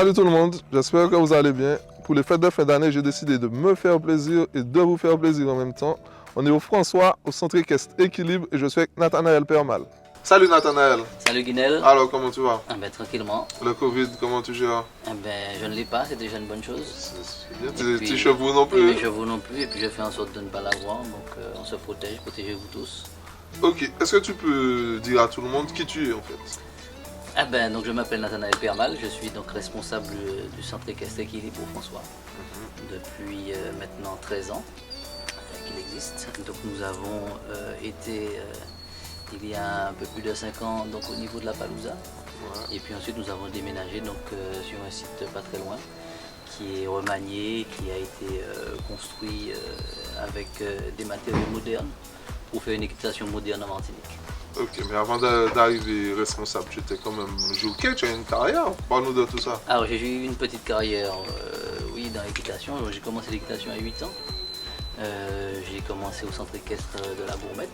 Salut tout le monde, j'espère que vous allez bien. Pour les fêtes de fin d'année, j'ai décidé de me faire plaisir et de vous faire plaisir en même temps. On est au François, au centre équestre Équilibre et je suis avec Nathanaël Permal. Salut Nathanaël. Salut Guinel. Alors comment tu vas? Tranquillement. Le Covid, comment tu gères? Je ne l'ai pas, c'est déjà une bonne chose. C'est bien, tes petits chevaux non plus? Mes chevaux non plus, et puis je fais en sorte de ne pas l'avoir, donc on se protège, protégez-vous tous. Ok, est-ce que tu peux dire à tout le monde qui tu es en fait? Donc je m'appelle Nathanaël Permal, je suis donc responsable du centre équestre Équilibre au François depuis maintenant 13 ans qu'il existe. Donc nous avons été il y a un peu plus de 5 ans donc, au niveau de la Palouza. Ouais. Et puis ensuite nous avons déménagé donc, sur un site pas très loin qui est remanié, qui a été construit avec des matériaux modernes pour faire une équitation moderne en Martinique. Ok, mais avant d'arriver responsable, tu étais quand même jockey, tu as une carrière, parle-nous de tout ça. Alors j'ai eu une petite carrière, oui, dans l'équitation. J'ai commencé l'équitation à 8 ans. J'ai commencé au centre équestre de la Gourmette,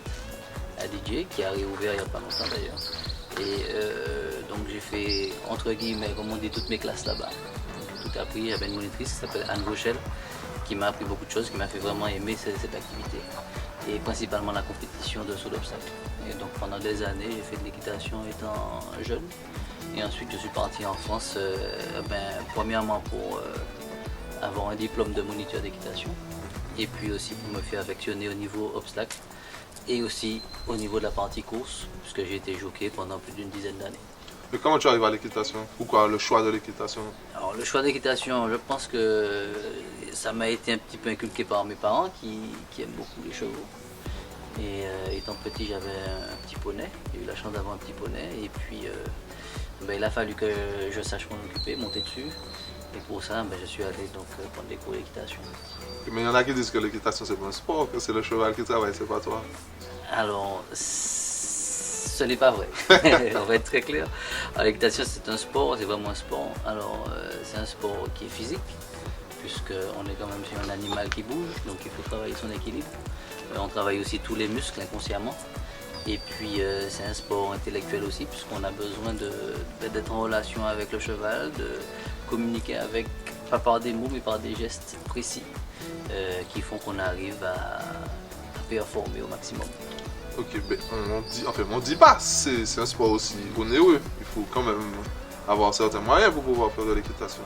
à DJ, qui a réouvert il n'y a pas longtemps d'ailleurs. Et donc j'ai fait, entre guillemets, comme on dit, toutes mes classes là-bas. Tout appris, j'avais une monitrice qui s'appelle Anne Rochelle, qui m'a appris beaucoup de choses, qui m'a fait vraiment aimer cette activité. Et principalement la compétition de saut d'obstacle. Et donc pendant des années, j'ai fait de l'équitation étant jeune. Et ensuite, je suis parti en France, premièrement pour avoir un diplôme de moniteur d'équitation. Et puis aussi pour me faire affectionner au niveau obstacle. Et aussi au niveau de la partie course, puisque j'ai été jockey pendant plus d'une dizaine d'années. Mais comment tu arrives à l'équitation? Pourquoi le choix de l'équitation? Alors le choix d'équitation, je pense que ça m'a été un petit peu inculqué par mes parents qui aiment beaucoup les chevaux. Et étant petit, j'avais un petit poney, j'ai eu la chance d'avoir un petit poney. Et puis il a fallu que je sache m'en occuper, monter dessus. Et pour ça, je suis allé donc prendre des cours d'équitation. Mais il y en a qui disent que l'équitation c'est pas un sport, que c'est le cheval qui travaille, c'est pas toi. Alors, ce n'est pas vrai. On va être très clair. L'équitation c'est un sport, c'est vraiment un sport. Alors c'est un sport qui est physique, puisqu'on est quand même sur un animal qui bouge, donc il faut travailler son équilibre. On travaille aussi tous les muscles inconsciemment. Et puis c'est un sport intellectuel aussi, puisqu'on a besoin d'être en relation avec le cheval, de communiquer avec, pas par des mots, mais par des gestes précis qui font qu'on arrive à performer au maximum. Ok, mais on dit pas, c'est un sport aussi onéreux. Il faut quand même avoir certains moyens pour pouvoir faire de l'équitation.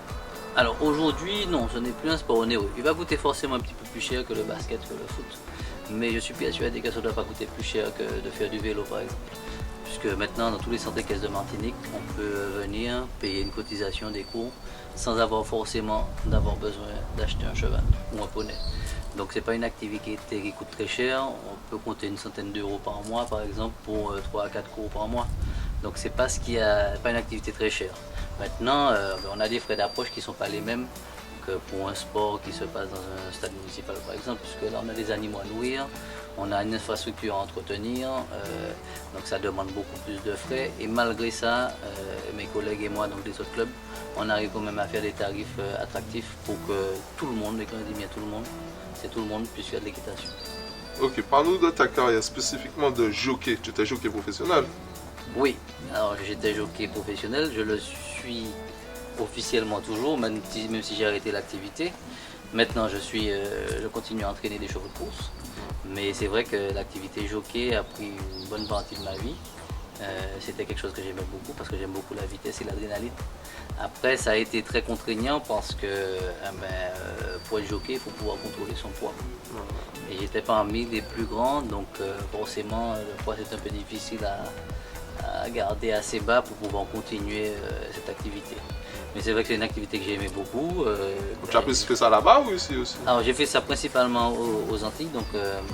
Alors aujourd'hui, non, ce n'est plus un sport onéreux. Il va coûter forcément un petit peu plus cher que le basket, que le foot. Mais je suis persuadé que ça ne doit pas coûter plus cher que de faire du vélo par exemple. Puisque maintenant, dans tous les centres équestres de Martinique, on peut venir payer une cotisation des cours sans avoir forcément besoin d'acheter un cheval ou un poney. Donc c'est pas une activité qui coûte très cher, on peut compter une centaine d'euros par mois par exemple pour 3 à 4 cours par mois. Donc c'est pas une activité très chère. Maintenant, on a des frais d'approche qui ne sont pas les mêmes que pour un sport qui se passe dans un stade municipal par exemple, puisque là on a des animaux à nourrir, on a une infrastructure à entretenir, donc ça demande beaucoup plus de frais. Et malgré ça, mes collègues et moi, donc des autres clubs, on arrive quand même à faire des tarifs attractifs pour que tout le monde, et quand je dis bien tout le monde, c'est tout le monde puisse faire de l'équitation. Ok, parle-nous de ta carrière, spécifiquement de jockey. Tu étais jockey professionnel? Oui, alors j'étais jockey professionnel, je le suis officiellement toujours, même si j'ai arrêté l'activité. Maintenant je continue à entraîner des chevaux de course, mais c'est vrai que l'activité jockey a pris une bonne partie de ma vie. C'était quelque chose que j'aimais beaucoup parce que j'aime beaucoup la vitesse et l'adrénaline. Après ça a été très contraignant parce que pour être jockey il faut pouvoir contrôler son poids. Et j'étais parmi les plus grands, donc forcément le poids c'est un peu difficile à garder assez bas pour pouvoir continuer cette activité. Mais c'est vrai que c'est une activité que j'aimais beaucoup. Tu as fait ça là-bas ou ici aussi? Alors j'ai fait ça principalement aux Antilles, donc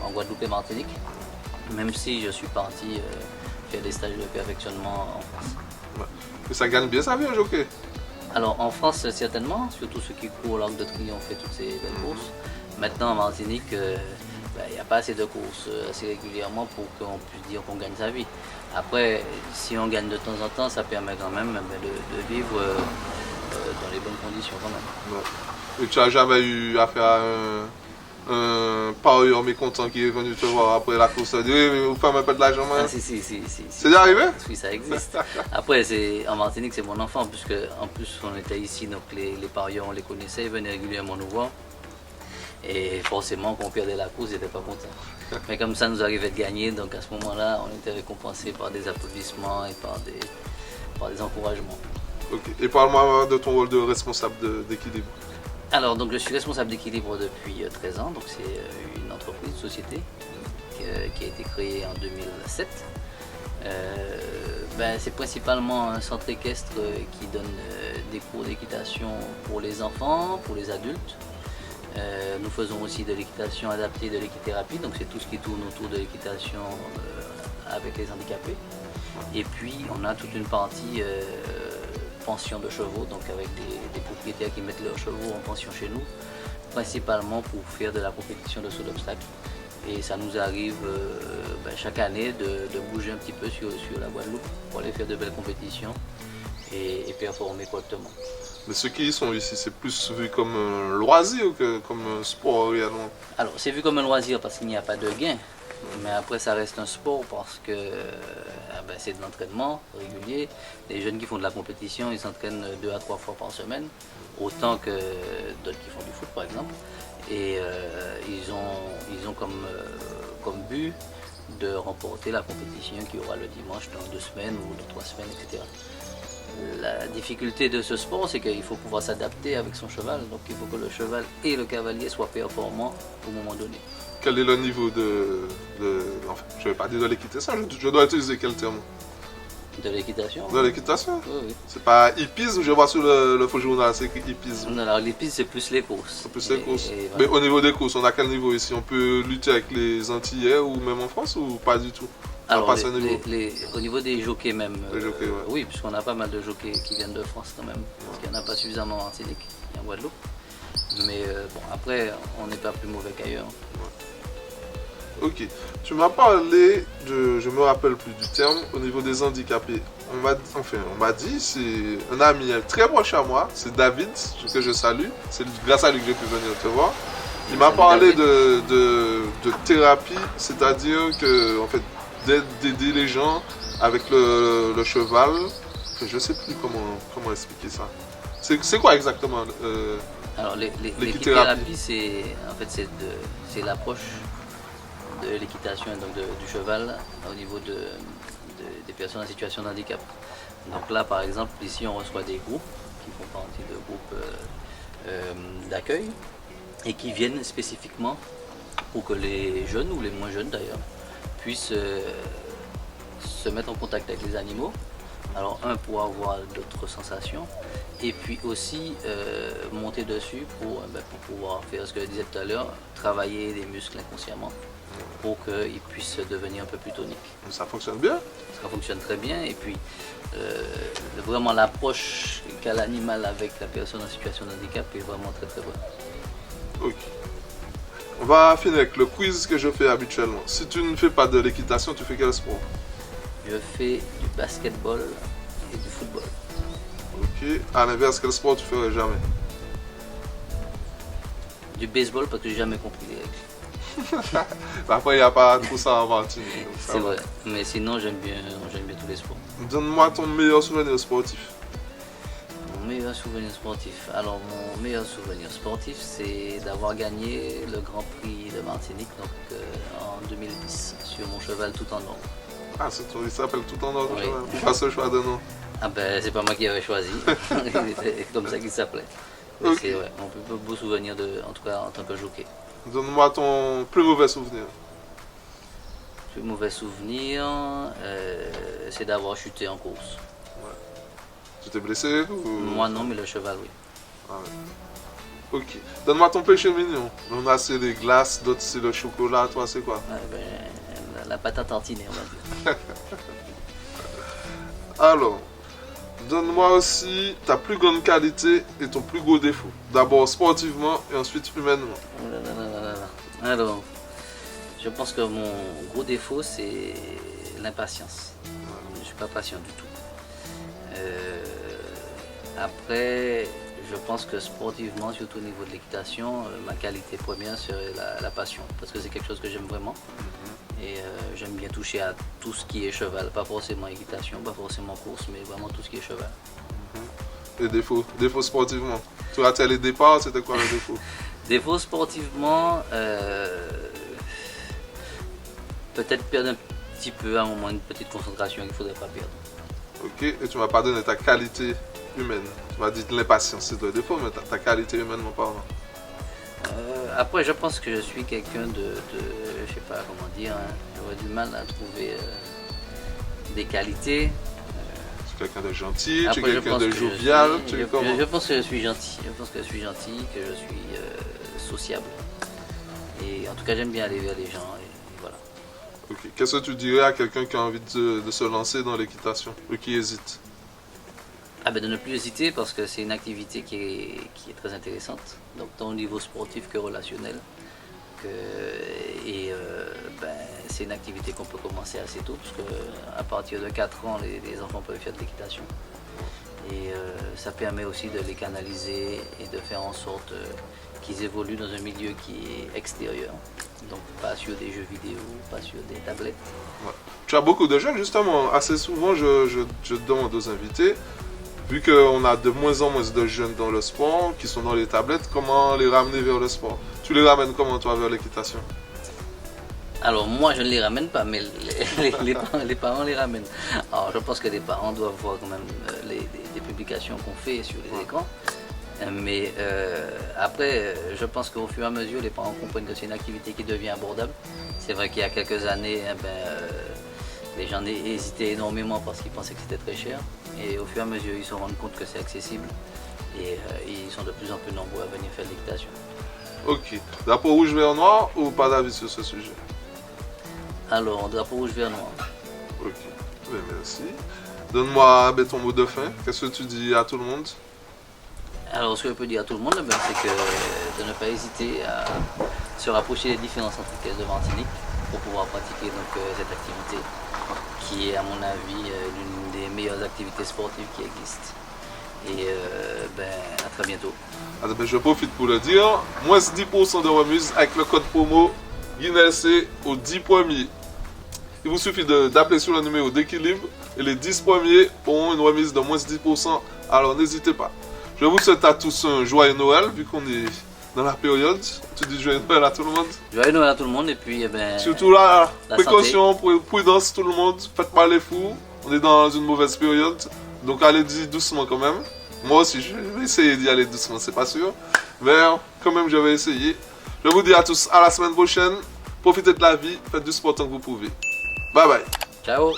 en Guadeloupe et Martinique, même si je suis parti faire des stages de perfectionnement en France. Ouais. Et ça gagne bien sa vie un jockey? Alors en France certainement, surtout ceux qui courent au Lac de Triomphe et toutes ces belles courses. Maintenant en Martinique, il n'y a pas assez de courses assez régulièrement pour qu'on puisse dire qu'on gagne sa vie. Après, si on gagne de temps en temps, ça permet quand même de vivre dans les bonnes conditions quand même. Ouais. Et tu n'as jamais eu affaire à un parieur mécontent qui est venu te voir après la course, dit oui, mais vous faites un peu de l'argent, moi. Ah, si. C'est déjà arrivé? Oui, ça existe. Après, en Martinique, c'est mon enfant, puisque en plus, on était ici, donc les parieurs, on les connaissait, ils venaient régulièrement nous voir. Et forcément, quand on perdait la course, ils n'étaient pas contents. Mais comme ça nous arrivait de gagner, donc à ce moment-là, on était récompensé par des applaudissements et par des encouragements. Ok. Et parle-moi de ton rôle de responsable d'équilibre. Alors, donc, je suis responsable d'équilibre depuis 13 ans. Donc, c'est une entreprise, une société qui a été créée en 2007. C'est principalement un centre équestre qui donne des cours d'équitation pour les enfants, pour les adultes. Nous faisons aussi de l'équitation adaptée, de l'équithérapie, donc c'est tout ce qui tourne autour de l'équitation avec les handicapés. Et puis on a toute une partie pension de chevaux, donc avec des propriétaires qui mettent leurs chevaux en pension chez nous, principalement pour faire de la compétition de saut d'obstacle. Et ça nous arrive chaque année de bouger un petit peu sur la Guadeloupe pour aller faire de belles compétitions et performer correctement. Mais ceux qui y sont ici, c'est plus vu comme un loisir que comme un sport réellement. Alors, c'est vu comme un loisir parce qu'il n'y a pas de gain. Mais après, ça reste un sport parce que c'est de l'entraînement régulier. Les jeunes qui font de la compétition, ils s'entraînent 2 à 3 fois par semaine, autant que d'autres qui font du foot, par exemple. Et ils ont comme but de remporter la compétition qui aura le dimanche dans 2 semaines ou dans 3 semaines, etc. La difficulté de ce sport, c'est qu'il faut pouvoir s'adapter avec son cheval. Donc il faut que le cheval et le cavalier soient performants au moment donné. Quel est le niveau enfin, je ne vais pas dire de l'équitation, je dois utiliser quel terme? De l'équitation? De l'équitation? Oui. C'est pas hippisme, je vois sur le faux journal, c'est écrit hippisme. Non, alors l'hippisme, c'est plus les courses. C'est plus les courses. Voilà. Mais au niveau des courses, on a quel niveau ici? On peut lutter avec les Antillais ou même en France ou pas du tout? Alors, au niveau des jockeys même, les jockeys, ouais. Oui, puisqu'on a pas mal de jockeys qui viennent de France quand même, parce qu'il n'y en a pas suffisamment en Martinique et en Guadeloupe. Mais après, on n'est pas plus mauvais qu'ailleurs. Ok, tu m'as parlé je me rappelle plus du terme, au niveau des handicapés. On m'a dit, c'est un ami très proche à moi, c'est David, que je salue. C'est grâce à lui que j'ai pu venir te voir. Il m'a parlé de thérapie, c'est-à-dire que, en fait, d'aider les gens avec le cheval. Je sais plus comment expliquer ça. C'est quoi exactement Alors l'équithérapie, c'est l'approche de l'équitation, donc du cheval au niveau des personnes en situation de handicap. Donc là par exemple, ici on reçoit des groupes qui font partie de groupes d'accueil et qui viennent spécifiquement pour que les jeunes ou les moins jeunes d'ailleurs puissent se mettre en contact avec les animaux. Alors pour avoir d'autres sensations et puis aussi monter dessus pour pouvoir faire ce que je disais tout à l'heure, travailler les muscles inconsciemment pour qu'ils puissent devenir un peu plus toniques. Ça fonctionne bien? Ça fonctionne très bien et puis vraiment l'approche qu'a l'animal avec la personne en situation de handicap est vraiment très très bonne. Ok. On va finir avec le quiz que je fais habituellement. Si tu ne fais pas de l'équitation, tu fais quel sport? Je fais du basketball et du football. Ok. À l'inverse, quel sport tu ferais jamais? Du baseball parce que j'ai jamais compris les règles. Après, il n'y a pas tout ça en Martinique. C'est vrai. Mais sinon, j'aime bien tous les sports. Donne-moi ton meilleur souvenir sportif. Mon meilleur souvenir sportif. Alors, mon meilleur souvenir sportif, c'est d'avoir gagné le Grand Prix de Martinique donc, en 2010 sur mon cheval tout en or. Ah, il s'appelle tout en or, ton Oui. cheval. Pourquoi ce choix de nom? Ah ben, c'est pas moi qui avais choisi. C'est comme ça qu'il s'appelait. Mais Ok. c'est mon plus beau souvenir, en tout cas en tant que jockey. Donne-moi ton plus mauvais souvenir. Le plus mauvais souvenir, c'est d'avoir chuté en course. Tu t'es blessé ou... Moi non, mais le cheval, oui. Ah ouais. Ok. Donne-moi ton péché mignon. On a c'est les glaces, d'autres c'est le chocolat. Toi, c'est quoi? La pâte à tartiner, on va dire. Alors, donne-moi aussi ta plus grande qualité et ton plus gros défaut. D'abord sportivement et ensuite humainement. Alors, je pense que mon gros défaut, c'est l'impatience. Je ne suis pas patient du tout. Après, je pense que sportivement, surtout au niveau de l'équitation, ma qualité première serait la passion. Parce que c'est quelque chose que j'aime vraiment. Et j'aime bien toucher à tout ce qui est cheval. Pas forcément équitation, pas forcément course, mais vraiment tout ce qui est cheval. Les défauts, défauts sportivement. Tu ratais les départs, c'était quoi le défaut? Défaut sportivement, peut-être perdre un petit peu à un moment une petite concentration qu'il ne faudrait pas perdre. Ok, et tu m'as pas donné ta qualité humaine. Tu m'as dit l'impatience, c'est le défaut, mais ta qualité humaine, mon parlant. Après, je pense que je suis quelqu'un je sais pas comment dire, hein, j'aurais du mal à trouver des qualités. Tu es quelqu'un de gentil, tu es Après, quelqu'un de jovial, tu es comment? Je pense que je suis gentil, je pense que je suis gentil, que je suis sociable. Et en tout cas, j'aime bien aller vers les gens, et voilà. Ok, qu'est-ce que tu dirais à quelqu'un qui a envie de se lancer dans l'équitation ou qui hésite? Ah ben de ne plus hésiter parce que c'est une activité qui est très intéressante, donc tant au niveau sportif que relationnel. C'est une activité qu'on peut commencer assez tôt, parce qu'à partir de 4 ans, les enfants peuvent faire de l'équitation. Et ça permet aussi de les canaliser et de faire en sorte qu'ils évoluent dans un milieu qui est extérieur. Donc pas sur des jeux vidéo, pas sur des tablettes. Ouais. Tu as beaucoup de jeunes, justement. Assez souvent, je demande aux invités, vu qu'on a de moins en moins de jeunes dans le sport, qui sont dans les tablettes, comment les ramener vers le sport? Tu les ramènes comment, toi, vers l'équitation? Alors moi je ne les ramène pas, mais les parents les ramènent. Alors je pense que les parents doivent voir quand même des publications qu'on fait sur les écrans. Mais après, je pense qu'au fur et à mesure, les parents comprennent que c'est une activité qui devient abordable. C'est vrai qu'il y a quelques années, les gens hésitaient énormément parce qu'ils pensaient que c'était très cher. Et au fur et à mesure, ils se rendent compte que c'est accessible. Et ils sont de plus en plus nombreux à venir faire de l'équitation. Ok. Drapeau rouge, vert, noir ou pas d'avis sur ce sujet? Alors, drapeau rouge, vert, noir. Ok. Ben, merci. Donne-moi ton mot de fin. Qu'est-ce que tu dis à tout le monde? Alors, ce que je peux dire à tout le monde, c'est que de ne pas hésiter à se rapprocher des différents centres caisses de Martinique pour pouvoir pratiquer cette activité qui est, à mon avis, l'une des meilleures activités sportives qui existent. Et à très bientôt. Alors, je profite pour le dire, moins 10% de remise avec le code promo GUINELC aux 10 premiers. Il vous suffit d'appeler sur le numéro d'équilibre et les 10 premiers auront une remise de moins 10%. Alors n'hésitez pas. Je vous souhaite à tous un joyeux Noël, vu qu'on est dans la période. Tu dis joyeux Noël à tout le monde? Joyeux Noël à tout le monde et puis surtout là, précaution, santé. Prudence tout le monde, faites pas les fous. On est dans une mauvaise période, donc allez-y doucement quand même. Moi aussi, je vais essayer d'y aller doucement, c'est pas sûr. Mais quand même, je vais essayer. Je vous dis à tous à la semaine prochaine. Profitez de la vie, faites du sport tant que vous pouvez. Bye bye. Ciao.